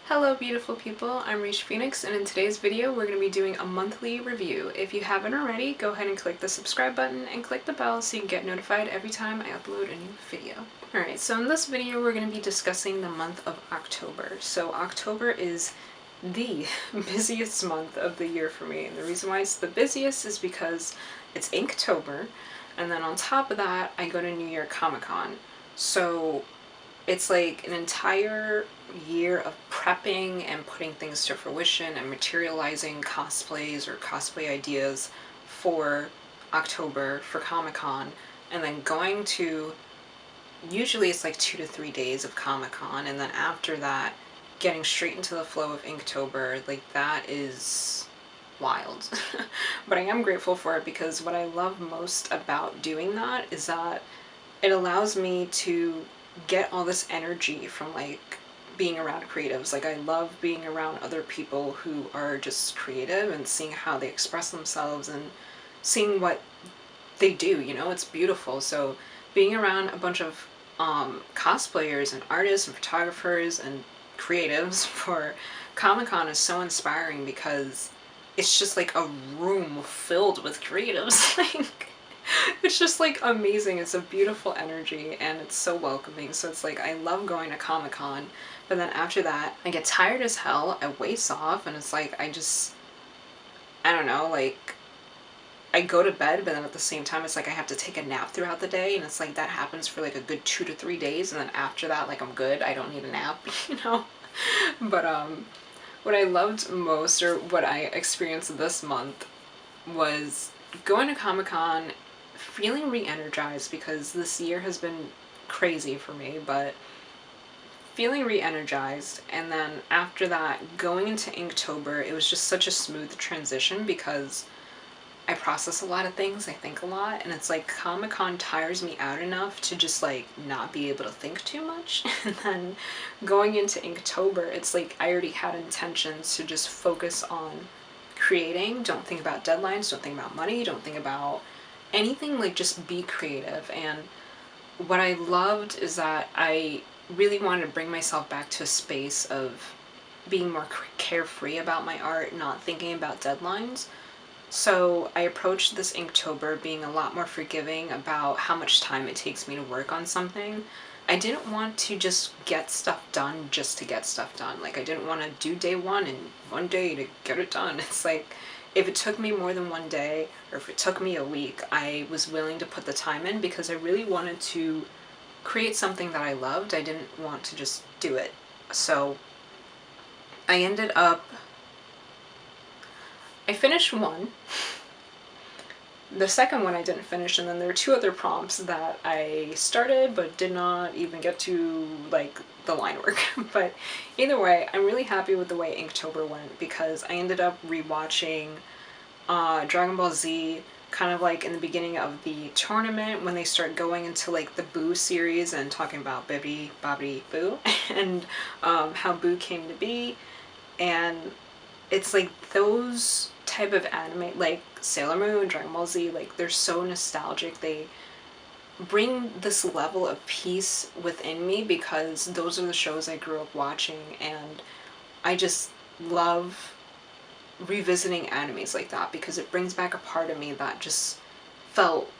Hello beautiful people, I'm RaishPhoenix, and in today's video we're going to be doing a monthly review. If you haven't already, go ahead and click the subscribe button and click the bell so you can get notified every time I upload a new video. Alright, so in this video we're going to be discussing the month of October. So October is the busiest month of the year for me, and the reason why it's the busiest is because it's Inktober, and then on top of that I go to New York Comic Con. So it's like an entire year of prepping and putting things to fruition and materializing cosplays or cosplay ideas for October for Comic-Con, and then going to, usually it's like 2 to 3 days of Comic-Con, and then after that getting straight into the flow of Inktober. Like, that is wild. But I am grateful for it because what I love most about doing that is that it allows me to get all this energy from like being around creatives. Like, I love being around other people who are just creative and seeing how they express themselves and seeing what they do, you know, it's beautiful. So being around a bunch of cosplayers and artists and photographers and creatives for Comic-Con is so inspiring because it's just like a room filled with creatives. Like, it's just like amazing. It's a beautiful energy and it's so welcoming. So it's like, I love going to Comic-Con, but then after that I get tired as hell, I waste off, and it's like I don't know, like I go to bed, but then at the same time it's like I have to take a nap throughout the day, and it's like that happens for like a good 2 to 3 days, and then after that, like, I'm good, I don't need a nap, you know? But what I loved most, or what I experienced this month, was going to Comic-Con feeling re-energized, because this year has been crazy for me, but feeling re-energized, and then after that going into Inktober, it was just such a smooth transition because I process a lot of things, I think a lot, and it's like Comic-Con tires me out enough to just like not be able to think too much. And then going into Inktober, it's like I already had intentions to just focus on creating. Don't think about deadlines, don't think about money, don't think about anything, like just be creative. And what I loved is that I really wanted to bring myself back to a space of being more carefree about my art, not thinking about deadlines. So I approached this Inktober being a lot more forgiving about how much time it takes me to work on something. I didn't want to just get stuff done just to get stuff done. Like, I didn't want to do day one in one day to get it done. It's like, if it took me more than one day, or if it took me a week, I was willing to put the time in because I really wanted to create something that I loved. I didn't want to just do it. So I finished one. The second one I didn't finish, and then there were 2 other prompts that I started but did not even get to, like, the line work. But either way, I'm really happy with the way Inktober went because I ended up rewatching Dragon Ball Z kind of like in the beginning of the tournament when they start going into like the Boo series and talking about Bibbidi Bobbidi Boo and how Boo came to be. And it's like those type of anime, like Sailor Moon, Dragon Ball Z, like they're so nostalgic. They bring this level of peace within me because those are the shows I grew up watching, and I just love revisiting animes like that because it brings back a part of me that just felt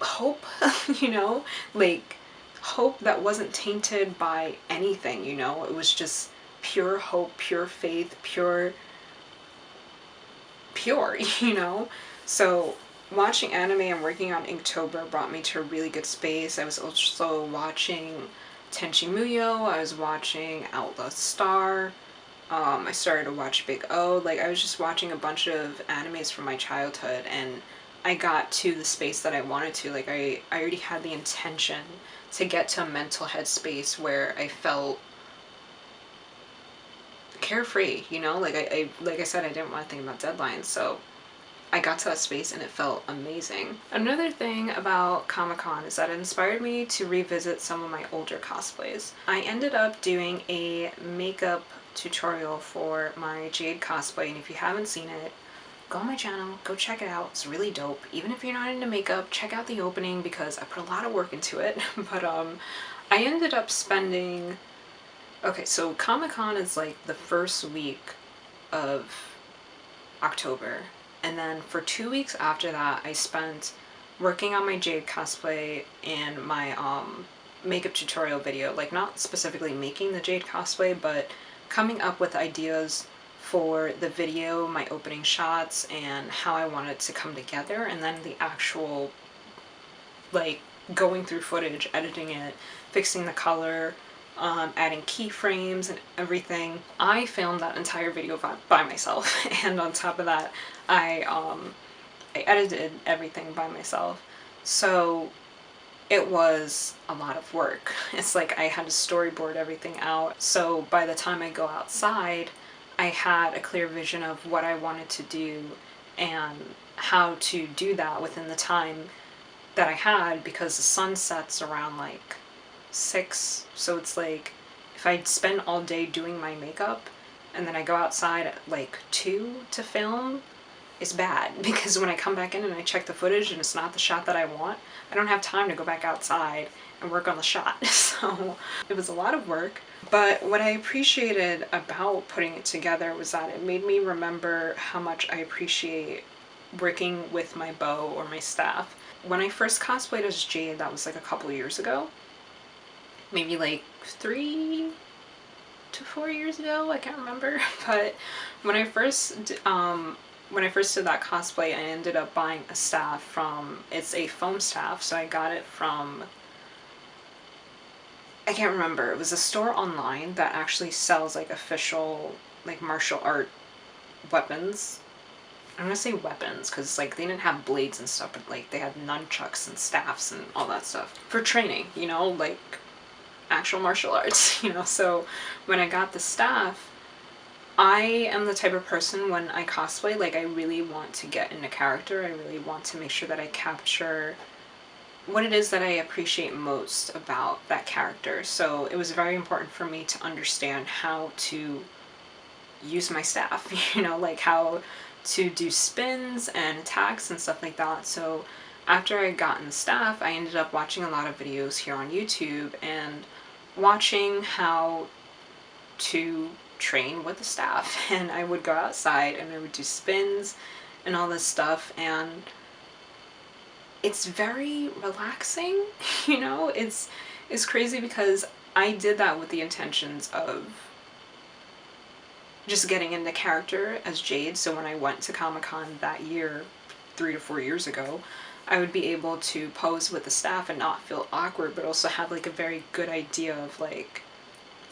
hope, you know? Like, hope that wasn't tainted by anything, you know? It was just pure hope, pure faith, pure, you know? So watching anime and working on Inktober brought me to a really good space. I was also watching Tenchi Muyo, I was watching Outlaw Star, I started to watch Big O. Like, I was just watching a bunch of animes from my childhood, and I got to the space that I wanted to. Like, I already had the intention to get to a mental headspace where I felt carefree, you know? Like, like I said, I didn't want to think about deadlines, so I got to that space and it felt amazing. Another thing about Comic-Con is that it inspired me to revisit some of my older cosplays. I ended up doing a makeup tutorial for my Jade Cosplay, and if you haven't seen it, go on my channel, go check it out. It's really dope. Even if you're not into makeup, check out the opening because I put a lot of work into it. But I ended up spending Okay, so Comic-Con is like the first week of October, and then for 2 weeks after that I spent working on my Jade cosplay and my makeup tutorial video, like not specifically making the Jade cosplay, but coming up with ideas for the video, my opening shots, and how I want it to come together, and then the actual, like, going through footage, editing it, fixing the color, adding keyframes and everything. I filmed that entire video by myself, and on top of that, I edited everything by myself. So it was a lot of work. It's like I had to storyboard everything out. So by the time I go outside, I had a clear vision of what I wanted to do and how to do that within the time that I had, because the sun sets around like 6, so it's like if I spend all day doing my makeup and then I go outside at like 2 to film, it's bad, because when I come back in and I check the footage and it's not the shot that I want, I don't have time to go back outside and work on the shot. So it was a lot of work, but what I appreciated about putting it together was that it made me remember how much I appreciate working with my bow or my staff. When I first cosplayed as Jade, that was like a couple years ago, maybe like 3 to 4 years ago, I can't remember. But when I first did that cosplay, I ended up buying a staff from, it's a foam staff, so I got it from, I can't remember, it was a store online that actually sells like official like martial art weapons. I'm gonna say weapons because like they didn't have blades and stuff, but like they had nunchucks and staffs and all that stuff for training, you know, like actual martial arts, you know. So when I got the staff, I am the type of person, when I cosplay, like I really want to get into character. I really want to make sure that I capture what it is that I appreciate most about that character. So it was very important for me to understand how to use my staff, you know, like how to do spins and attacks and stuff like that. So after I got in the staff, I ended up watching a lot of videos here on YouTube and watching how to train with the staff. And I would go outside and I would do spins and all this stuff, and it's very relaxing, you know. It's crazy because I did that with the intentions of just getting into character as Jade. So when I went to Comic-Con that year, 3 to 4 years ago, I would be able to pose with the staff and not feel awkward, but also have like a very good idea of like,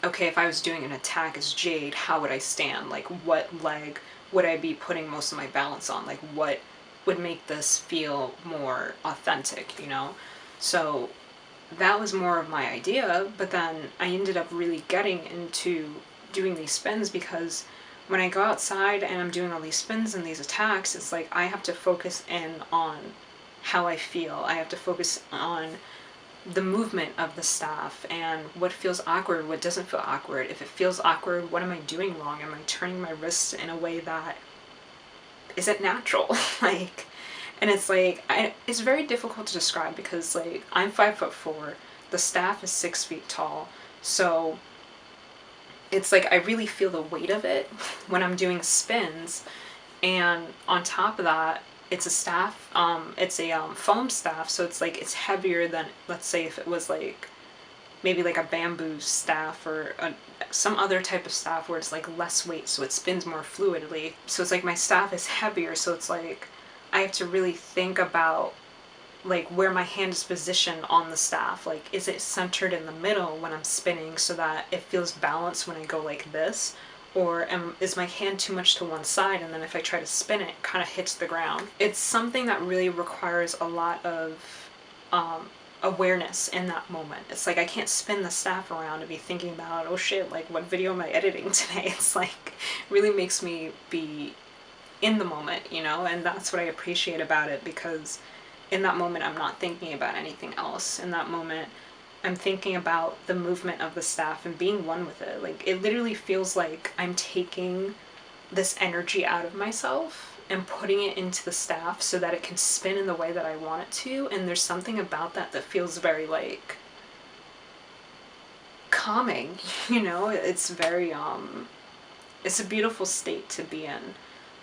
okay, if I was doing an attack as Jade, how would I stand? Like what leg would I be putting most of my balance on? Like what would make this feel more authentic, you know? So that was more of my idea, but then I ended up really getting into doing these spins, because when I go outside and I'm doing all these spins and these attacks, it's like I have to focus in on how I feel. I have to focus on the movement of the staff and what feels awkward, what doesn't feel awkward. If it feels awkward, what am I doing wrong? Am I turning my wrists in a way that isn't natural? Like, and it's like, it's very difficult to describe, because like I'm 5'4", the staff is 6 feet tall, so it's like I really feel the weight of it when I'm doing spins. And on top of that, it's a staff, it's a foam staff, so it's like it's heavier than, let's say, if it was like maybe like a bamboo staff or some other type of staff where it's like less weight, so it spins more fluidly. So it's like my staff is heavier, so it's like I have to really think about like where my hand is positioned on the staff. Like, is it centered in the middle when I'm spinning so that it feels balanced when I go like this? Or is my hand too much to one side, and then if I try to spin it, it kind of hits the ground? It's something that really requires a lot of awareness in that moment. It's like I can't spin the staff around and be thinking about, oh shit, like what video am I editing today? It's like, really makes me be in the moment, you know? And that's what I appreciate about it, because in that moment I'm not thinking about anything else. In that moment I'm thinking about the movement of the staff and being one with it. Like, it literally feels like I'm taking this energy out of myself and putting it into the staff so that it can spin in the way that I want it to. And there's something about that that feels very like calming, you know? It's very, it's a beautiful state to be in.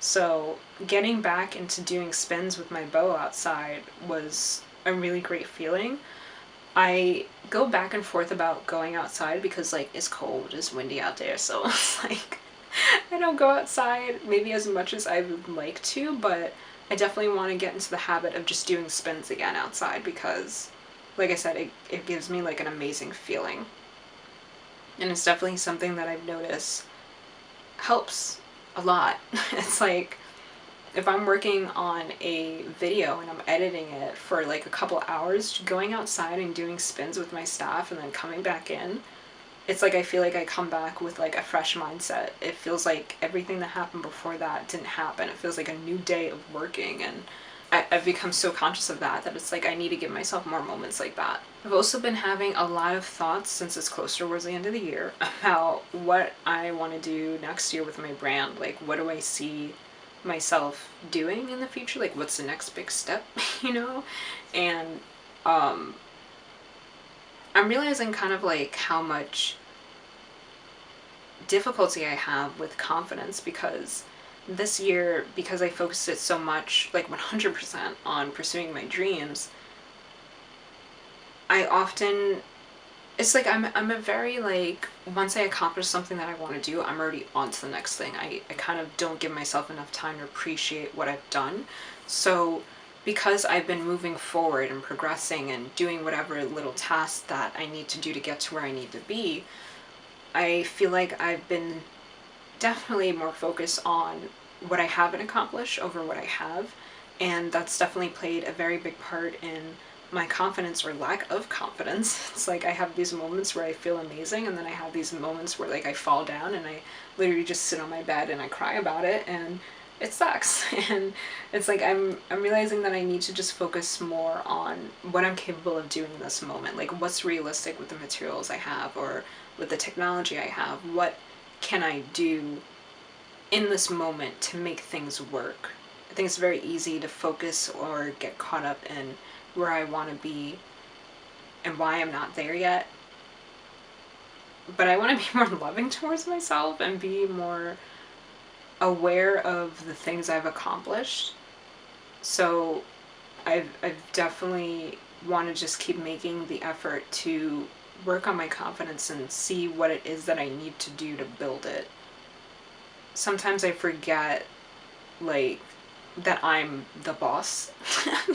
So getting back into doing spins with my bow outside was a really great feeling. I go back and forth about going outside because, like, it's cold, it's windy out there, so it's like I don't go outside maybe as much as I would like to, but I definitely want to get into the habit of just doing spins again outside because, like I said, it gives me like an amazing feeling. And it's definitely something that I've noticed helps a lot. It's like if I'm working on a video and I'm editing it for like a couple hours, going outside and doing spins with my staff and then coming back in, it's like I feel like I come back with like a fresh mindset. It feels like everything that happened before that didn't happen. It feels like a new day of working, and I've become so conscious of that it's like I need to give myself more moments like that. I've also been having a lot of thoughts since it's closer towards the end of the year about what I want to do next year with my brand. Like, what do I see myself doing in the future? Like, what's the next big step, you know? And I'm realizing kind of like how much difficulty I have with confidence because this year, because I focused it so much, like 100% on pursuing my dreams, I often, it's like I'm a very like, once I accomplish something that I want to do, I'm already on to the next thing. I kind of don't give myself enough time to appreciate what I've done. So because I've been moving forward and progressing and doing whatever little tasks that I need to do to get to where I need to be, I feel like I've been definitely more focused on what I haven't accomplished over what I have, and that's definitely played a very big part in my confidence or lack of confidence. It's like I have these moments where I feel amazing, and then I have these moments where like I fall down and I literally just sit on my bed and I cry about it, and it sucks. And it's like I'm realizing that I need to just focus more on what I'm capable of doing in this moment. Like, what's realistic with the materials I have or with the technology I have. What can I do in this moment to make things work? I think it's very easy to focus or get caught up in where I want to be and why I'm not there yet. But I want to be more loving towards myself and be more aware of the things I've accomplished. So I've definitely want to just keep making the effort to work on my confidence and see what it is that I need to do to build it. Sometimes I forget, like, that I'm the boss,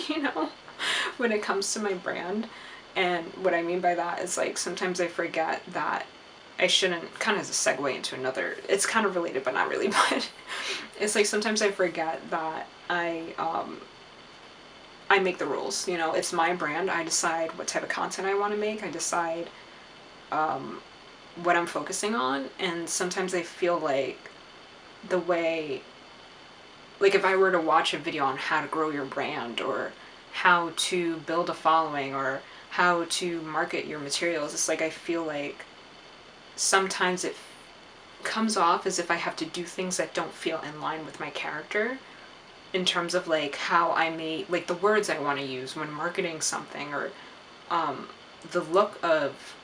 you know, when it comes to my brand. And what I mean by that is, like, sometimes I forget that I shouldn't, kind of as a segue into another, it's kind of related but not really, but it's like sometimes I forget that I make the rules, you know. It's my brand. I decide what type of content I want to make. I decide what I'm focusing on, and sometimes I feel like the way, like if I were to watch a video on how to grow your brand or how to build a following or how to market your materials, it's like I feel like sometimes it comes off as if I have to do things that don't feel in line with my character, in terms of like how I may, like the words I want to use when marketing something, or the look of,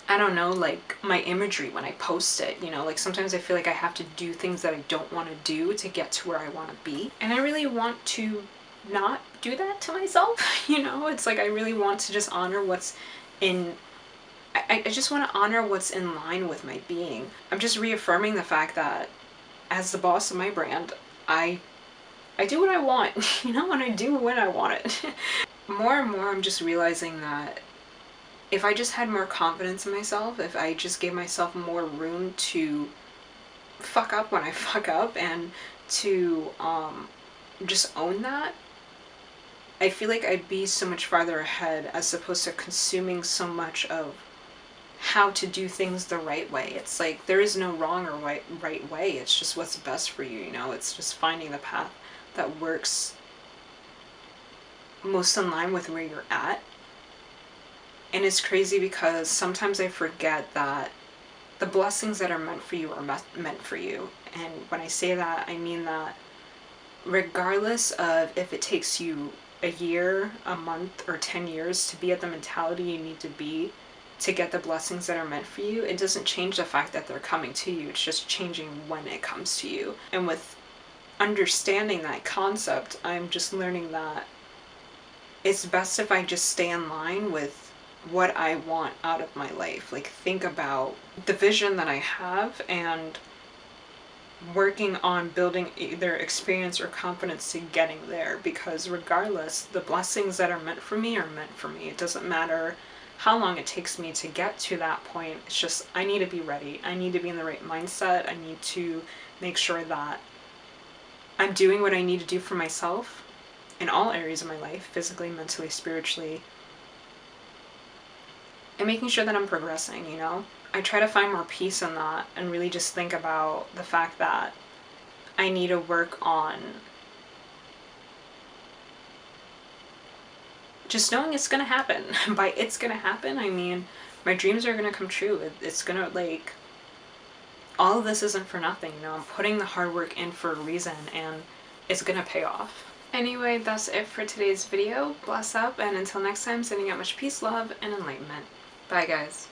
I don't know, like my imagery when I post it, you know. Like sometimes I feel like I have to do things that I don't want to do to get to where I want to be, and I really want to not do that to myself, you know. It's like I really want to just honor what's in, I just want to honor what's in line with my being. I'm just reaffirming the fact that as the boss of my brand, I do what I want, you know, and I do when I want it. More and more I'm just realizing that if I just had more confidence in myself, if I just gave myself more room to fuck up when I fuck up and to just own that, I feel like I'd be so much farther ahead as opposed to consuming so much of how to do things the right way. It's like there is no wrong or right way. It's just what's best for you, you know. It's just finding the path that works most in line with where you're at. And it's crazy because sometimes I forget that the blessings that are meant for you are meant for you. And when I say that, I mean that regardless of if it takes you a year, a month, or 10 years to be at the mentality you need to be to get the blessings that are meant for you, it doesn't change the fact that they're coming to you. It's just changing when it comes to you. And with understanding that concept, I'm just learning that it's best if I just stay in line with what I want out of my life. Like, think about the vision that I have and working on building either experience or confidence to getting there, because regardless, the blessings that are meant for me are meant for me. It doesn't matter how long it takes me to get to that point. It's just, I need to be ready. I need to be in the right mindset. I need to make sure that I'm doing what I need to do for myself in all areas of my life, physically, mentally, spiritually, and making sure that I'm progressing, you know? I try to find more peace in that and really just think about the fact that I need to work on just knowing it's gonna happen. By it's gonna happen, I mean my dreams are gonna come true. It's gonna, like, all of this isn't for nothing, you know? I'm putting the hard work in for a reason, and it's gonna pay off. Anyway, that's it for today's video. Bless up, and until next time, sending out much peace, love, and enlightenment. Bye, guys.